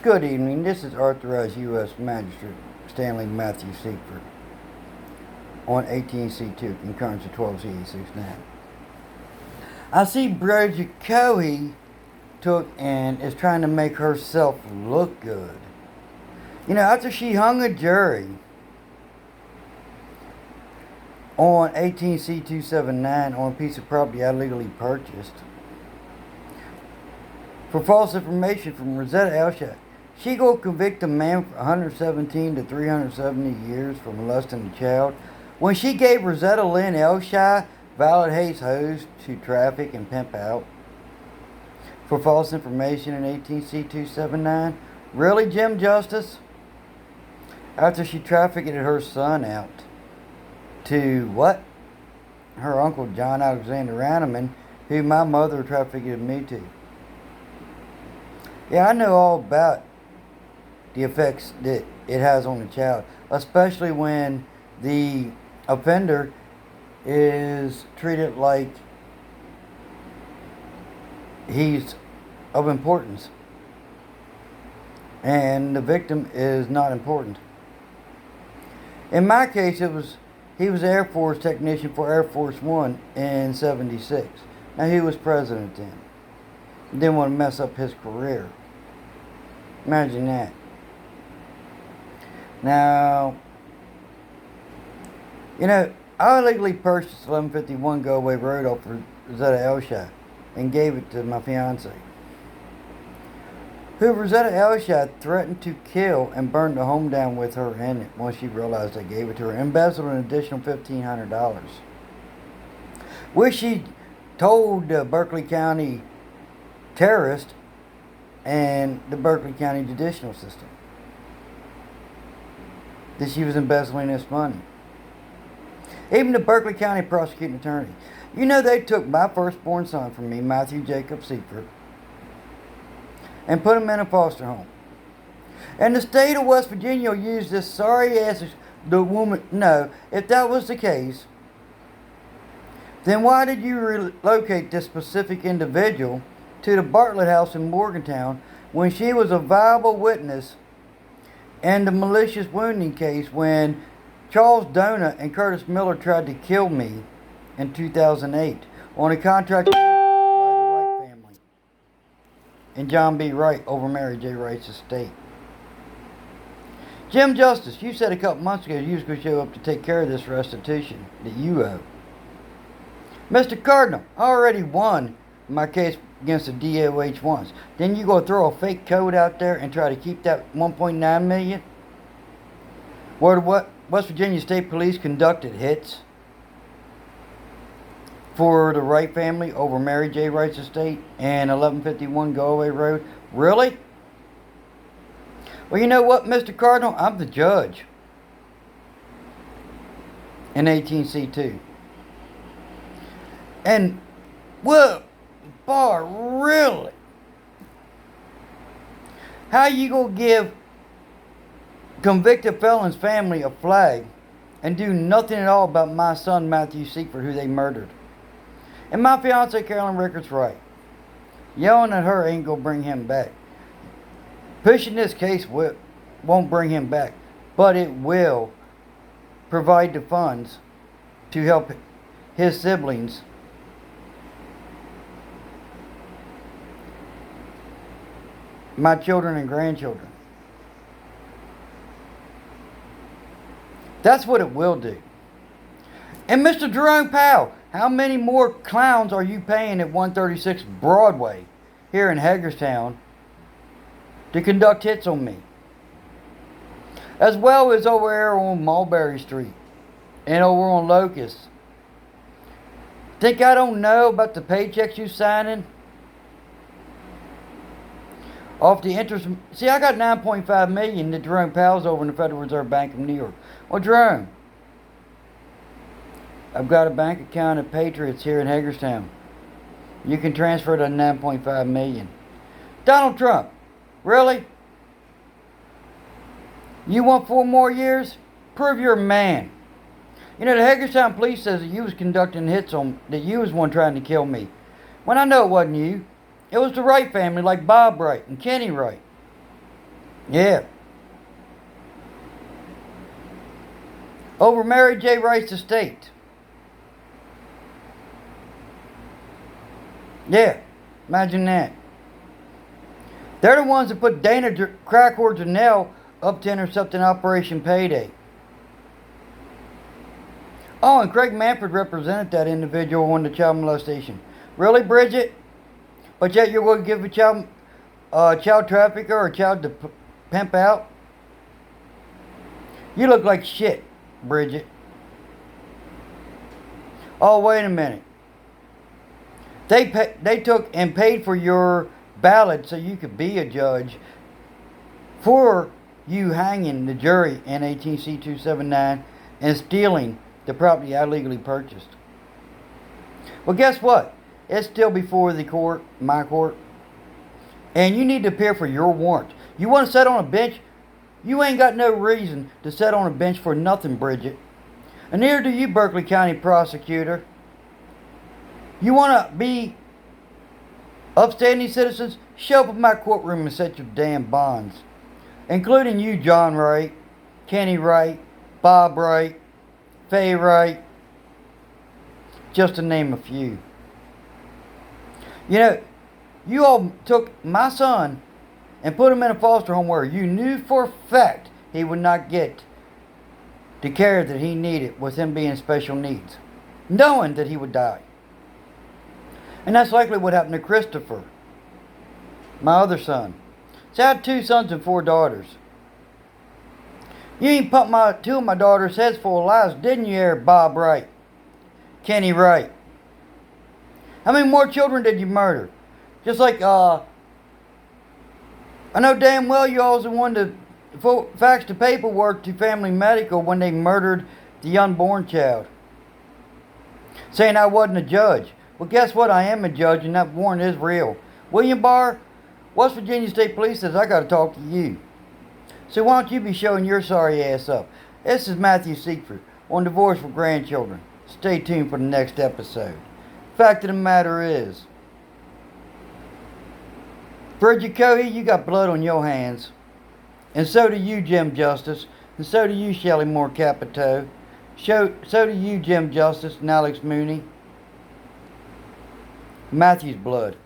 Good evening. This is authorized U.S. Magistrate Stanley Matthew Seifert on 18C2, concurrence of 12C869. I see Bridget Cohey took and is trying to make herself look good. You know, after she hung a jury on 18C279 on a piece of property I legally purchased for false information from Rosetta Housend, she go convict a man for 117 to 370 years for molesting a child when she gave Rosetta Lynn Elshai valid haze hose to traffic and pimp out for false information in 18C279. Really, Jim Justice? After she trafficked her son out to what? Her uncle John Alexander Ranneman, who my mother trafficked me to. Yeah, I know all about the effects that it has on the child, especially when the offender is treated like he's of importance and the victim is not important. In my case, he was an Air Force technician for Air Force One in '76. Now, he was president then. Didn't want to mess up his career. Imagine that. Now, you know, I illegally purchased 1151 Goa Way Road off of Rosetta Housend and gave it to my fiance, who Rosetta Housend threatened to kill and burn the home down with her in it once she realized I gave it to her, embezzled an additional $1,500, which she told the Berkeley County terrorist and the Berkeley County judicial system that she was embezzling this money. Even the Berkeley County prosecuting attorney. You know, they took my firstborn son from me, Matthew Jacob Seifert, and put him in a foster home. And the state of West Virginia used this sorry ass, the woman. No, if that was the case, then why did you relocate this specific individual to the Bartlett House in Morgantown when she was a viable witness in the malicious wounding case when Charles Donut and Curtis Miller tried to kill me in 2008 on a contract by the Wright family and John B. Wright over Mary J. Wright's estate? Jim Justice, you said a couple months ago you was going to show up to take care of this restitution that you owe. Mr. Cardinal, I already won my case against the DOH once. Then you go throw a fake code out there and try to keep that $1.9 million? Where what West Virginia State Police conducted hits for the Wright family over Mary J. Wright's estate and 1151 Goa Way Road? Really? Well, you know what, Mr. Cardinal? I'm the judge in 18C2. And, well, bar, really? How you gonna give convicted felon's family a flag and do nothing at all about my son Matthew Seifert, who they murdered? And my fiance Carolyn Rickards Wright. Yelling at her ain't gonna bring him back. Pushing this case won't bring him back, but it will provide the funds to help his siblings my children and grandchildren. That's what it will do. And Mr. Jerome Powell, how many more clowns are you paying at 136 Broadway here in Hagerstown to conduct hits on me? As well as over there on Mulberry Street and over on Locust. Think I don't know about the paychecks you signing? Off the interest. See, I got $9.5 million that Jerome Powell's over in the Federal Reserve Bank of New York. Well, Jerome, I've got a bank account at Patriots here in Hagerstown. You can transfer that $9.5 million. Donald Trump, really? You want 4 more years? Prove you're a man. You know, the Hagerstown police says that you was conducting hits on, that you was one trying to kill me. When I know it wasn't you. It was the Wright family, like Bob Wright and Kenny Wright. Yeah. Over Mary J. Wright's estate. Yeah. Imagine that. They're the ones that put Dana Crackor Janelle up to intercept an Operation Payday. Oh, and Craig Manford represented that individual on the child molestation. Really, Bridget? But yet you're going to give a child trafficker or a child to pimp out? You look like shit, Bridget. Oh, wait a minute. They took and paid for your ballot so you could be a judge for you hanging the jury in 18C279 and stealing the property I legally purchased. Well, guess what? It's still before the court, my court. And you need to appear for your warrant. You want to sit on a bench? You ain't got no reason to sit on a bench for nothing, Bridget. And neither do you, Berkeley County prosecutor. You want to be upstanding citizens? Show up in my courtroom and set your damn bonds. Including you, John Wright, Kenny Wright, Bob Wright, Faye Wright. Just to name a few. You know, you all took my son and put him in a foster home where you knew for a fact he would not get the care that he needed with him being special needs, knowing that he would die. And that's likely what happened to Christopher, my other son. See, I had 2 sons and 4 daughters. You ain't pumped 2 of my daughters' heads full of lies, didn't you, there, Bob Wright? Kenny Wright. How many more children did you murder? Just like, I know damn well you all was the one to fax the paperwork to Family Medical when they murdered the unborn child. Saying I wasn't a judge. Well, guess what? I am a judge, and that warrant is real. William Barr, West Virginia State Police says I got to talk to you. So why don't you be showing your sorry ass up? This is Matthew Seifert on Divorce for Grandchildren. Stay tuned for the next episode. Fact of the matter is, Bridget Cohey, you got blood on your hands. And so do you, Jim Justice. And so do you, Shelley Moore Capito. So do you, Jim Justice and Alex Mooney. Matthew's blood.